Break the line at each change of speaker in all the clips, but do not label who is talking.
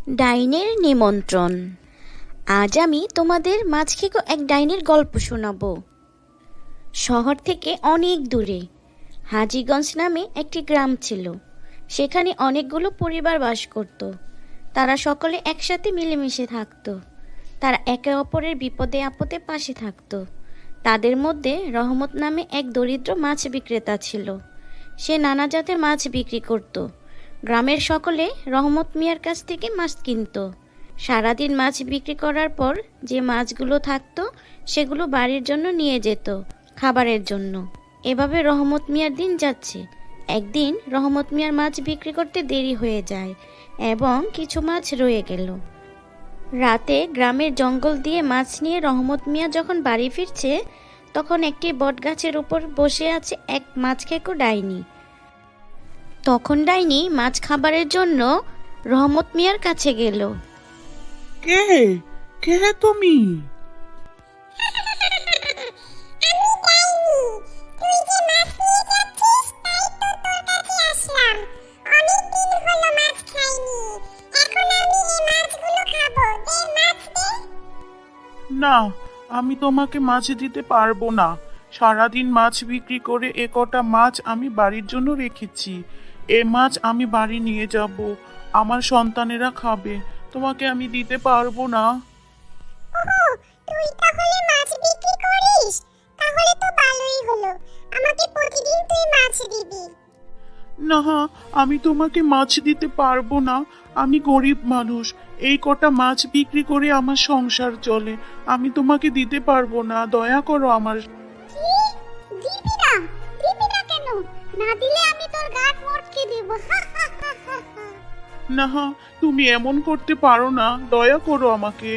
ডাইনের নিমন্ত্রণ। আজ আমি তোমাদের মাঝখেকো এক ডাইনের গল্প শোনাবো। শহর থেকে অনেক দূরে হাজীগঞ্জ নামে একটি গ্রাম ছিল। সেখানে অনেকগুলো পরিবার বাস করত। তারা সকলে একসাথে মিলেমিশে থাকত। তারা একে অপরের বিপদে আপদে পাশে থাকত। তাদের মধ্যে রহমত নামে এক দরিদ্র মাছ বিক্রেতা ছিল। সে নানা জাতের মাছ বিক্রি করত। গ্রামের সকলে রহমত মিয়ার কাছ থেকে মাছ কিনত। সারাদিন মাছ বিক্রি করার পর যে মাছগুলো থাকতো সেগুলো বাড়ির জন্য নিয়ে যেত, খাবারের জন্য। এভাবে রহমত মিয়ার দিন যাচ্ছে। একদিন রহমত মিয়ার মাছ বিক্রি করতে দেরি হয়ে যায় এবং কিছু মাছ রয়ে গেল। রাতে গ্রামের জঙ্গল দিয়ে মাছ নিয়ে রহমত মিয়া যখন বাড়ি ফিরছে, তখন একটি বটগাছের উপর বসে আছে এক মাছ খেকো ডাইনি। তখন ডাইনি মাছ খাবারের জন্য রহমত মিয়ার কাছে গেল।
কে কে তুমি? না, আমি তোমাকে মাছ দিতে পারবো না। সারাদিন মাছ বিক্রি করে এ কটা মাছ আমি বাড়ির জন্য রেখেছি। এ মাছ আমি বাড়ি নিয়ে যাব, আমার সন্তানেরা খাবে। তোমাকে আমি দিতে পারবো না।
তুই তাহলে মাছ বিক্রি করিস? তাহলে তো ভালোই হলো, আমাকে প্রতিদিন তুই মাছ দিবি।
না, আমি তোমাকে মাছ দিতে পারবো না। আমি গরিব মানুষ, এই কটা মাছ বিক্রি করে আমার সংসার চলে। আমি তোমাকে দিতে পারবো না, দয়া করো আমার।
কি? দিবি না? দিবি না কেন? না দিলে আমি তোর গাঁট মটকে দেব।
না, তুমি এমন করতে পারো না, দয়া করো আমাকে।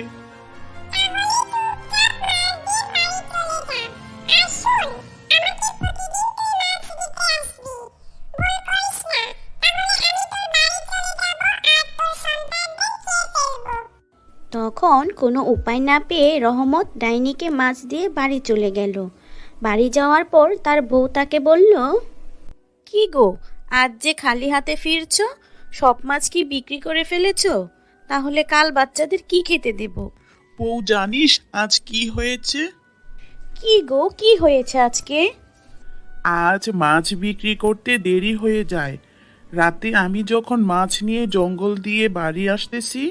তখন কোনো উপায় না পেয়ে রহমত ডাইনিকে মাছ দিয়ে বাড়ি চলে গেল। বাড়ি যাওয়ার পর তার বউ তাকে বলল, কি গো, আজ যে খালি হাতে ফিরছো? সব মাছ কি বিক্রি করে ফেলেছো? তাহলে কাল বাচ্চাদের কি খেতে দেব?
বউ, জানিস আজ কি হয়েছে?
কি গো, কি হয়েছে আজকে?
আজ মাছ বিক্রি করতে দেরি হয়ে যায়। রাতে আমি যখন মাছ নিয়ে জঙ্গল দিয়ে বাড়ি আসতেছি,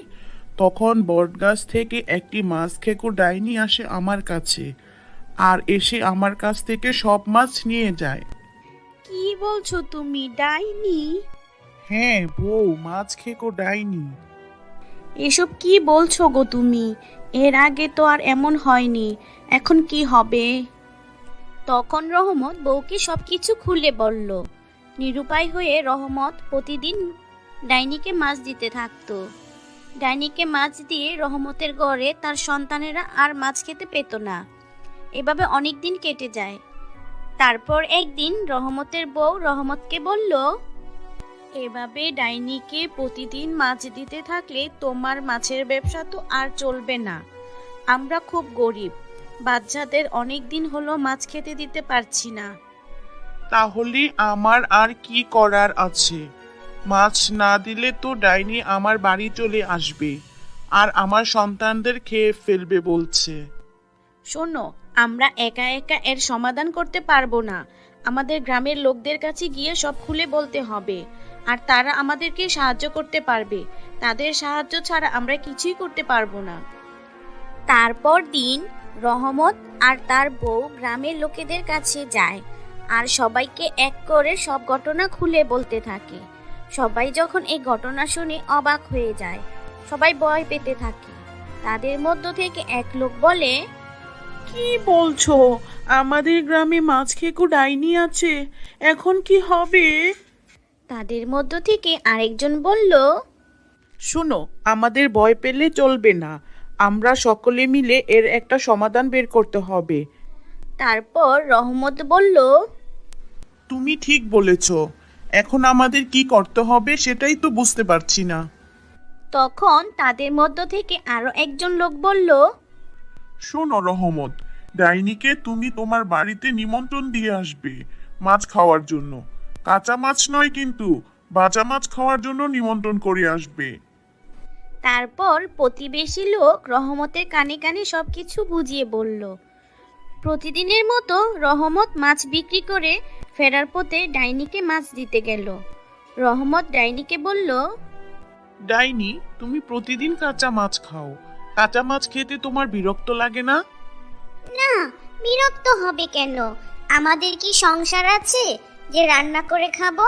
তখন বটগাছ থেকে একটি মাছ খেকো ডাইনি আসে আমার কাছে, আর এসে আমার কাছ থেকে সব মাছ নিয়ে যায়।
কি বলছো তুমি, ডাইনি?
হ্যাঁ বউ, মাছ খেকো ডাইনি।
এসব কি বলছো গো তুমি? এর আগে তো আর এমন হয়নি, এখন কি হবে? তখন রহমত বউকে সবকিছু খুলে বলল। নিরুপায় হয়ে রহমত প্রতিদিন ডাইনিকে মাছ দিতে থাকতো। ডাইনিকে মাছ দিয়ে রহমতের ঘরে তার সন্তানেরা আর মাছ খেতে পেত না। এভাবে অনেক দিন কেটে যায়। তারপর একদিন রহমতের বউ রহমতকে বলল, এভাবে ডাইনিকে প্রতিদিন মাছ দিতে থাকলে তোমার মাছের ব্যবসা তো আর চলবে না। আমরা খুব গরিব, বাচ্চাদের অনেক দিন হলো মাছ খেতে দিতে পারছি না।
তাহলে আমার আর কি করার আছে? মাছ না দিলে তো ডাইনি আমার বাড়ি চলে আসবে আর আমার সন্তানদের খেয়ে ফেলবে বলছে।
শোনো, আমরা একা একা এর সমাধান করতে পারবো না। আমাদের গ্রামের লোকদের কাছে গিয়ে সব খুলে বলতে হবে, আর তারা আমাদেরকে সাহায্য করতে পারবে। তাদের সাহায্য ছাড়া আমরা কিছুই করতে পারবো না। তারপর দিন রহমত আর তার বউ গ্রামের লোকেদের কাছে যায় আর সবাইকে এক করে সব ঘটনা খুলে বলতে থাকে। সবাই যখন এই ঘটনা শুনে অবাক হয়ে যায়, সবাই ভয় পেতে থাকে। তাদের মধ্য থেকে এক লোক বলে,
কি বলছো? আমাদের গ্রামে মাছ খেকো ডাইনি আছে, এখন কি হবে?
তাদের মধ্য থেকে আরেকজন বলল,
শোনো, আমাদের ভয় পেলে চলবে না। আমরা সকলে মিলে এর একটা সমাধান বের করতে হবে।
তারপর রহমত বলল,
তুমি ঠিক বলেছ। এখন আমাদের কি করতে হবে সেটাই তো বুঝতে পারছি না।
তখন তাদের মধ্য থেকে আরো একজন লোক বলল,
শোনো রহমত, ডাইনিকে তুমি তোমার বাড়িতে নিমন্ত্রণ দিয়ে আসবে মাছ খাওয়ার জন্য। কাঁচা মাছ নয় কিন্তু, ভাজা মাছ খাওয়ার জন্য নিমন্ত্রণ করে আসবে।
তারপর প্রতিবেশী লোক রহমতের কানে কানে সব কিছু বুঝিয়ে বলল। প্রতিদিনের মতো রহমত মাছ বিক্রি করে ফেরার পথে ডাইনিকে মাছ দিতে গেল। রহমত ডাইনিকে বলল,
ডাইনি, তুমি প্রতিদিন কাঁচা মাছ খাও। কাঁচা মাছ খেতে তোমার বিরক্ত লাগে না?
না, বিরক্ত হবে কেন? আমাদের কি সংসার আছে যে রান্না করে খাবো?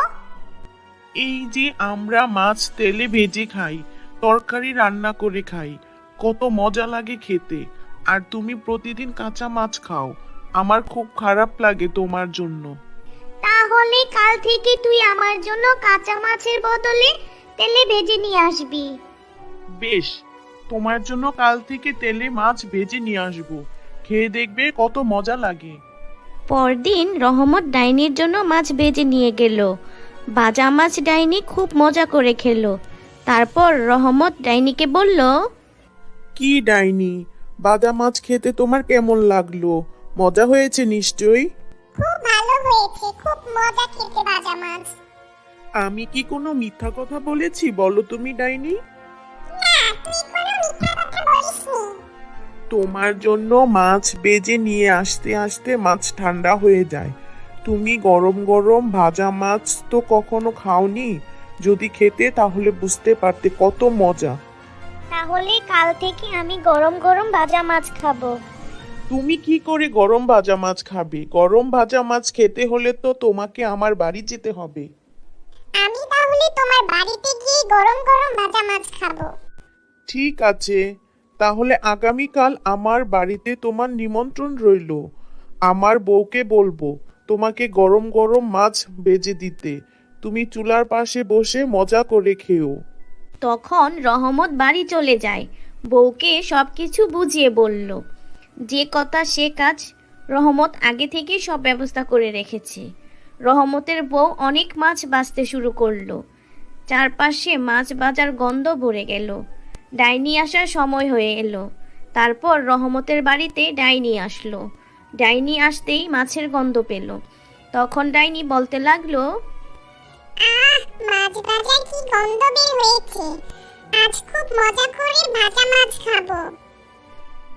এই যে আমরা মাছ তেলে ভেজে খাই, তরকারি রান্না করে খাই, কত মজা লাগে খেতে। আর তুমি প্রতিদিন কাঁচা মাছ খাও। আমার খুব খারাপ লাগে তোমার জন্য।
তাহলে কাল থেকে তুই আমার জন্য কাঁচা মাছের বদলে তেলে ভেজে নিয়ে আসবি।
বেশ, তোমার জন্য কাল থেকে তেলে মাছ ভেজে নিয়ে আসবো। খেয়ে দেখবে কত মজা লাগে।
পরদিন রহমত ডাইনির জন্য মাছ ভেজে নিয়ে গেল। ভাজা মাছ ডাইনি খুব মজা করে খেলো। তারপর রহমত ডাইনিকে বলল,
কি ডাইনি, ভাজা মাছ খেতে তোমার কেমন লাগলো? মজা হয়েছে নিশ্চয়ই।
খুব ভালো হয়েছে, খুব মজা খেতে ভাজা মাছ।
আমি কি কোনো মিথ্যা কথা বলেছি বলো তুমি ডাইনি?
না, তুই কোনো মিথ্যা কথা বলিসনি।
তোমার জন্য মাছ বেজে নিয়ে আসতে আসতে মাছ ঠান্ডা হয়ে যায়। তুমি গরম গরম ভাজা মাছ তো কখনো খাওনি। যদি খেতে তাহলে বুঝতে পারতে কত মজা।
তাহলে কাল থেকে আমি গরম গরম ভাজা মাছ খাবো।
তুমি কি করে গরম ভাজা মাছ খাবে? গরম ভাজা মাছ খেতে হলে তো তোমাকে আমার বাড়ি যেতে হবে।
আমি তাহলে তোমার বাড়িতে গিয়ে গরম গরম ভাজা মাছ খাবো।
ঠিক আছে, তাহলে আগামীকাল আমার বাড়িতে তোমার নিমন্ত্রণ রইল। আমার বউকে বলবো তোমাকে গরম গরম মাছ ভেজে দিতে। তুমি চুলার পাশে বসে মজা করে খেও।
তখন রহমত বাড়ি চলে যায়। বউকে সব কিছু বুঝিয়ে বলল। যে কথা সে কাজ। রহমত আগে থেকেই সব ব্যবস্থা করে রেখেছে। রহমতের বউ অনেক মাছ বাছতে শুরু করলো। চারপাশে মাছ বাজার গন্ধ ভরে গেল। ডাইনি আসার সময় হয়ে এলো। তারপর রহমতের বাড়িতে ডাইনি আসলো। ডাইনি আসতেই মাছের গন্ধ পেল। তখন ডাইনি বলতে লাগলো,
মাছ ভাজা কি গন্ধ বের হয়েছে! আজ খুব মজা করে ভাজা মাছ খাবো।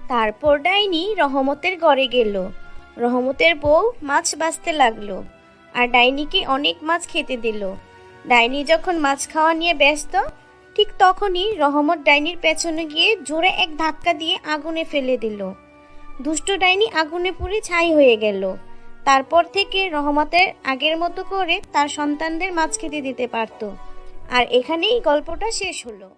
তারপর ডাইনি রহমতের ঘরে গেল। রহমতের বউ মাছ বাছতে লাগলো আর ডাইনিকে অনেক মাছ খেতে দিল। ডাইনি যখন মাছ খাওয়া নিয়ে ব্যস্ত, ঠিক তখনই রহমত ডাইনির পেছনে গিয়ে জোরে এক ধাক্কা দিয়ে আগুনে ফেলে দিল। দুষ্ট ডাইনি আগুনে পুড়ে ছাই হয়ে গেল। তারপর থেকে রহমতের আগের মতো করে তার সন্তানদের মাছ খেতে দিতে পারত। আর এখানেই গল্পটা শেষ হলো।